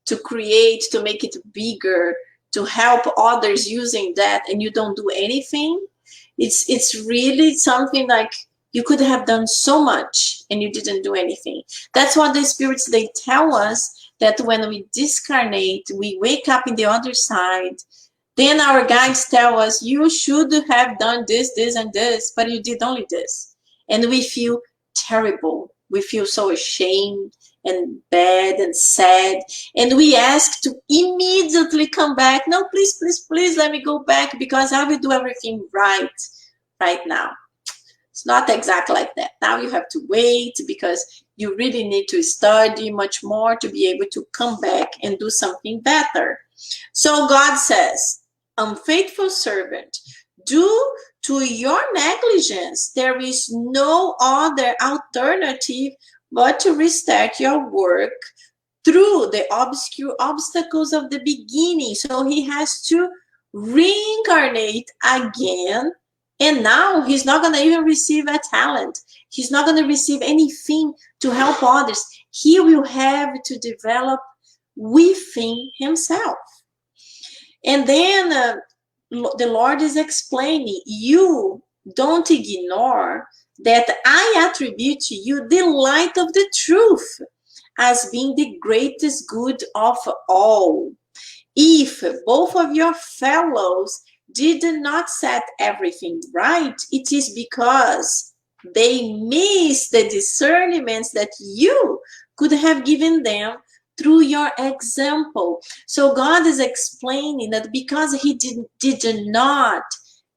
to create, to make it bigger, to help others using that, and you don't do anything, it's really something like you could have done so much and you didn't do anything. That's what the spirits, they tell us, that when we discarnate, we wake up in the other side. Then our guides tell us, you should have done this, this, and this, but you did only this. And we feel terrible. We feel so ashamed and bad and sad. And we ask to immediately come back. No, please, please, please let me go back because I will do everything right now. It's not exactly like that. Now you have to wait because you really need to study much more to be able to come back and do something better. So God says, unfaithful servant, due to your negligence, there is no other alternative but to restart your work through the obscure obstacles of the beginning. So he has to reincarnate again. And now he's not going to even receive a talent. He's not going to receive anything to help others. He will have to develop within himself. And then the Lord is explaining, you don't ignore that I attribute to you the light of the truth as being the greatest good of all. If both of your fellows did not set everything right, it is because they missed the discernments that you could have given them through your example. So God is explaining that because he did not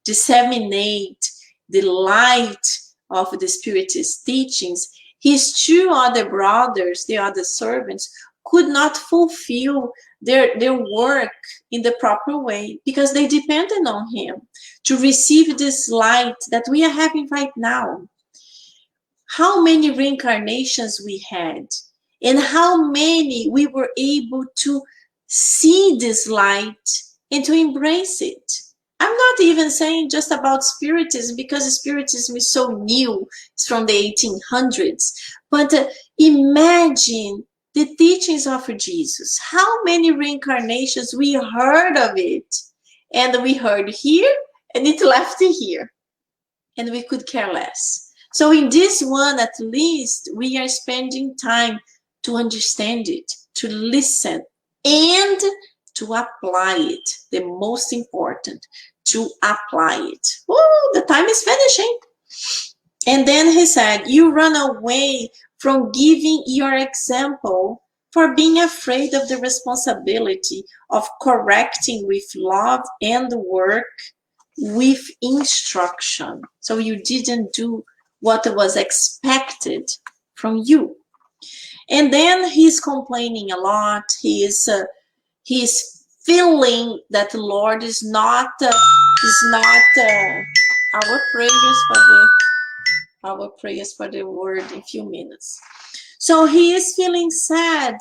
disseminate the light of the Spiritist teachings, his two other brothers, the other servants, could not fulfill their work in the proper way because they depended on him to receive this light that we are having right now. How many reincarnations we had, and how many we were able to see this light and to embrace it. I'm not even saying just about Spiritism because Spiritism is so new, it's from the 1800s, but imagine the teachings of Jesus. How many reincarnations we heard of it, and we heard here and it left here, and we could care less. So in this one, at least, we are spending time to understand it, to listen, and to apply it. The most important, to apply it. Oh, the time is finishing. And then he said, you run away from giving your example for being afraid of the responsibility of correcting with love and work with instruction. So you didn't do what was expected from you. And then he's complaining a lot. He's feeling that the Lord is not our prayers for the word in a few minutes. So he is feeling sad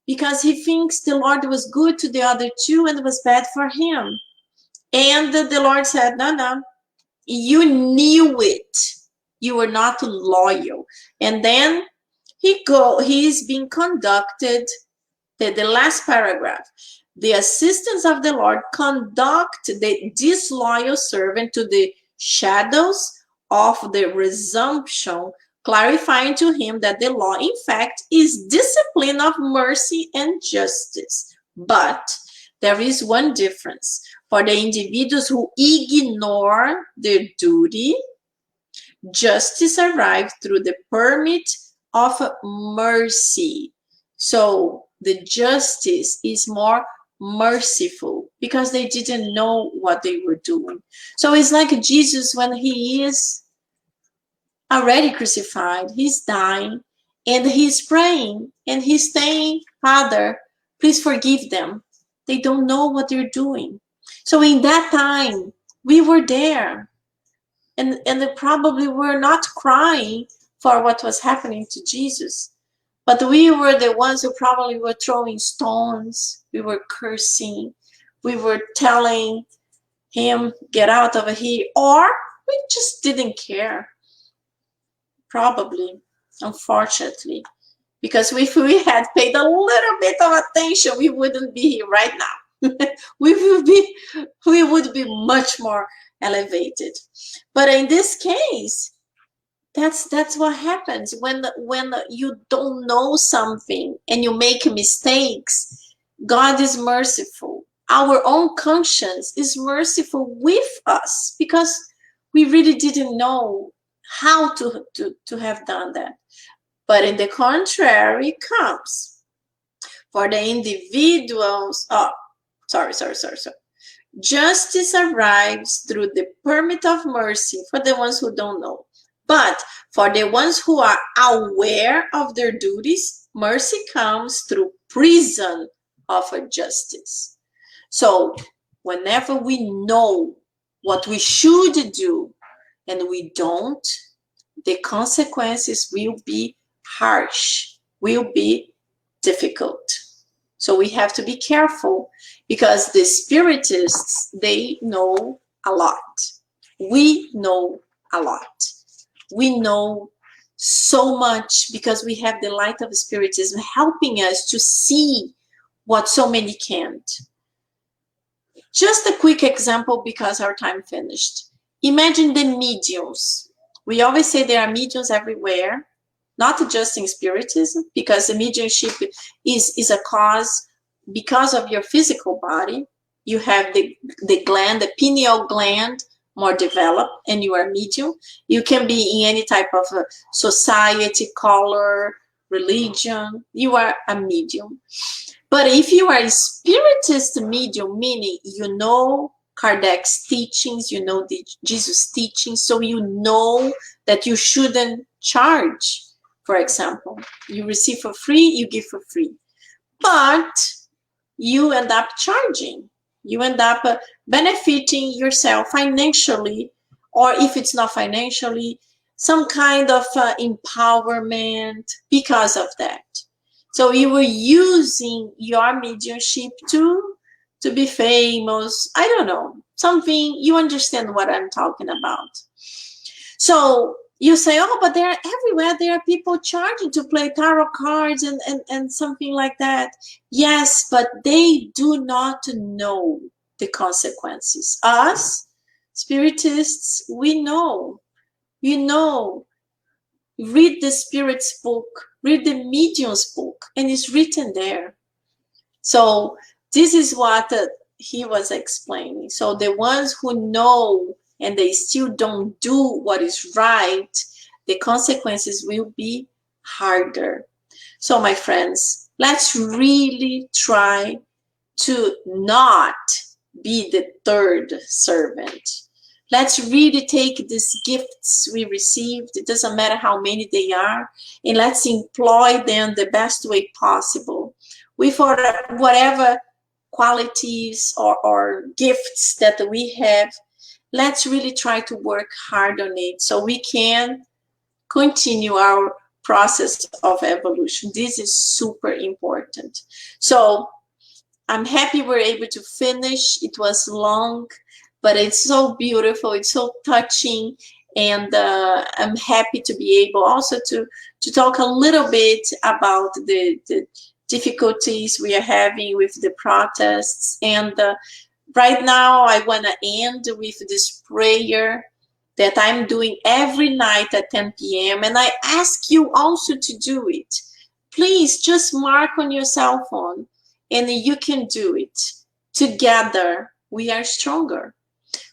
because he thinks the Lord was good to the other two and was bad for him. And the Lord said, no, you knew it. You were not loyal. And then he's being conducted, the last paragraph. The assistants of the Lord conduct the disloyal servant to the shadows of the resumption, clarifying to him that the law, in fact, is discipline of mercy and justice. But there is one difference. For the individuals who ignore their duty, justice arrives through the permit of mercy. So the justice is more merciful because they didn't know what they were doing. So it's like Jesus when he is already crucified, he's dying, and he's praying, and he's saying, Father, please forgive them. They don't know what they're doing. So in that time, we were there, and they probably were not crying for what was happening to Jesus. But we were the ones who probably were throwing stones. We were cursing. We were telling him, get out of here. Or we just didn't care. Probably, unfortunately. Because if we had paid a little bit of attention, we wouldn't be here right now. we would be much more elevated. But in this case, That's what happens when you don't know something and you make mistakes. God is merciful. Our own conscience is merciful with us because we really didn't know how to have done that. But in the contrary comes for the individuals. Oh, sorry. Justice arrives through the permit of mercy for the ones who don't know. But for the ones who are aware of their duties, mercy comes through prison of a justice. So whenever we know what we should do and we don't, the consequences will be harsh, will be difficult. So we have to be careful because the spiritists, they know a lot. We know a lot. We know so much because we have the light of spiritism helping us to see what so many can't. Just a quick example because our time finished. Imagine the mediums. We always say there are mediums everywhere, not just in spiritism, because the mediumship is a cause because of your physical body. You have the gland, the pineal gland, more developed, and you are medium. You can be in any type of society, color, religion. You are a medium. But if you are a spiritist medium, meaning you know Kardec's teachings, you know the Jesus teachings, so you know that you shouldn't charge. For example, you receive for free, you give for free. But you end up charging. You end up benefiting yourself financially, or if it's not financially, some kind of empowerment because of that. So you were using your mediumship to be famous. I don't know, something, you understand what I'm talking about. So you say, oh, but they're everywhere. There are people charging to play tarot cards and something like that. Yes, but they do not know the consequences. Us, spiritists, we know. You know, read the spirit's book, read the medium's book, and it's written there. So this is what he was explaining. So the ones who know and they still don't do what is right, the consequences will be harder. So my friends, let's really try to not be the third servant. Let's really take these gifts we received, it doesn't matter how many they are, and let's employ them the best way possible with whatever qualities or gifts that we have. Let's really try to work hard on it so we can continue our process of evolution. This is super important. So I'm happy we're able to finish. It was long, but it's so beautiful. It's so touching. And I'm happy to be able also to talk a little bit about the difficulties we are having with the protests. And right now, I want to end with this prayer that I'm doing every night at 10 p.m. And I ask you also to do it. Please just mark on your cell phone, and you can do it. Together, we are stronger.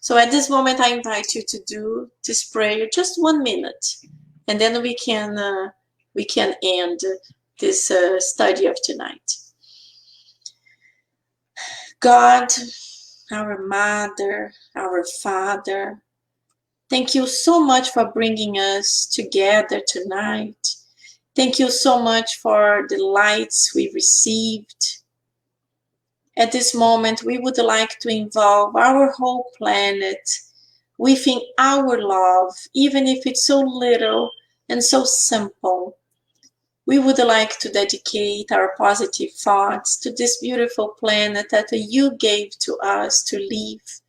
So at this moment, I invite you to do this prayer just 1 minute, and then we can end this study of tonight. God, our Mother, our Father, thank you so much for bringing us together tonight. Thank you so much for the lights we received. At this moment, we would like to involve our whole planet within our love, even if it's so little and so simple. We would like to dedicate our positive thoughts to this beautiful planet that you gave to us to live.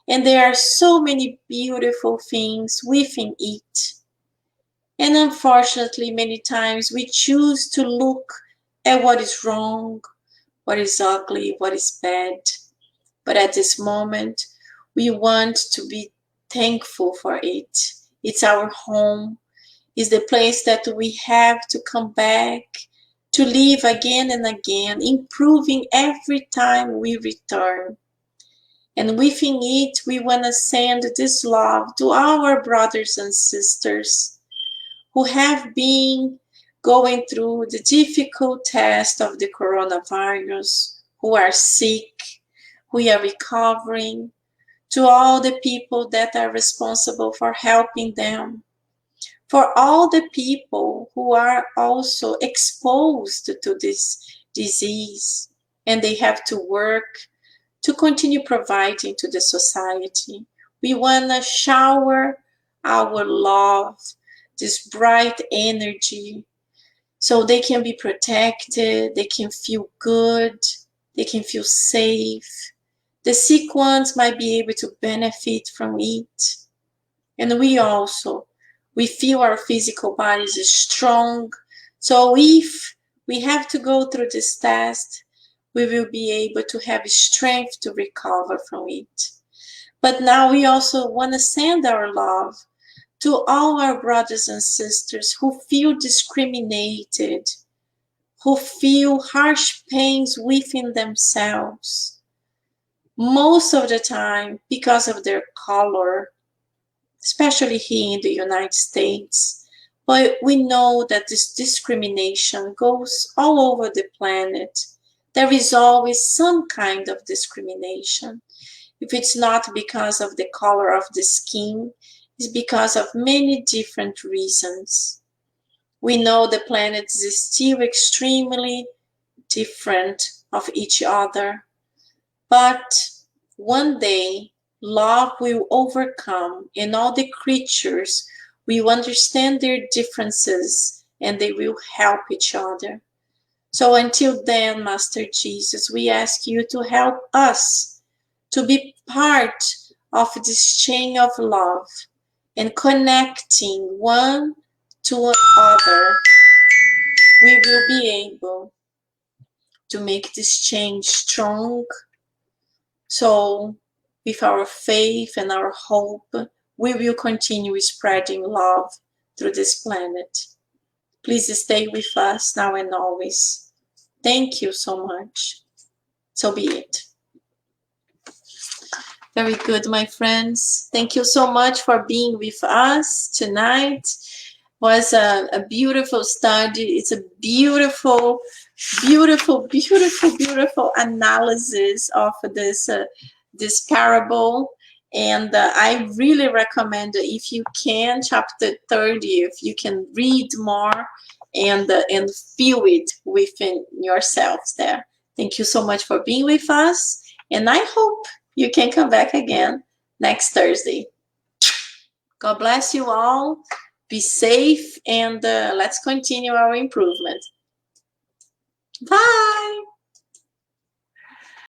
And there are so many beautiful things within it. And unfortunately, many times we choose to look at what is wrong, what is ugly, what is bad. But at this moment, we want to be thankful for it. It's our home. is the place that we have to come back to live again and again, improving every time we return. And within it, we want to send this love to our brothers and sisters who have been going through the difficult test of the coronavirus, who are sick, who are recovering, to all the people that are responsible for helping them, for all the people who are also exposed to this disease and they have to work to continue providing to the society. We want to shower our love, this bright energy, so they can be protected, they can feel good, they can feel safe. The sick ones might be able to benefit from it. And we feel our physical bodies is strong. So if we have to go through this test, we will be able to have strength to recover from it. But now we also want to send our love to all our brothers and sisters who feel discriminated, who feel harsh pains within themselves, most of the time because of their color, especially here in the United States. But we know that this discrimination goes all over the planet. There is always some kind of discrimination. If it's not because of the color of the skin, it's because of many different reasons. We know the planet is still extremely different of each other, but one day love will overcome and all the creatures will understand their differences and they will help each other. So until then, Master Jesus, we ask you to help us to be part of this chain of love and connecting one to another. We will be able to make this change strong. So with our faith and our hope, we will continue spreading love through this planet. Please stay with us now and always. Thank you so much. So be it. Very good, my friends. Thank you so much for being with us tonight. Was a beautiful study. It's a beautiful, beautiful, beautiful, beautiful analysis of this parable. And I really recommend, if you can, chapter 30, if you can read more and feel it within yourselves there. Thank you so much for being with us. And I hope you can come back again next Thursday. God bless you all. Be safe and let's continue our improvement. Bye.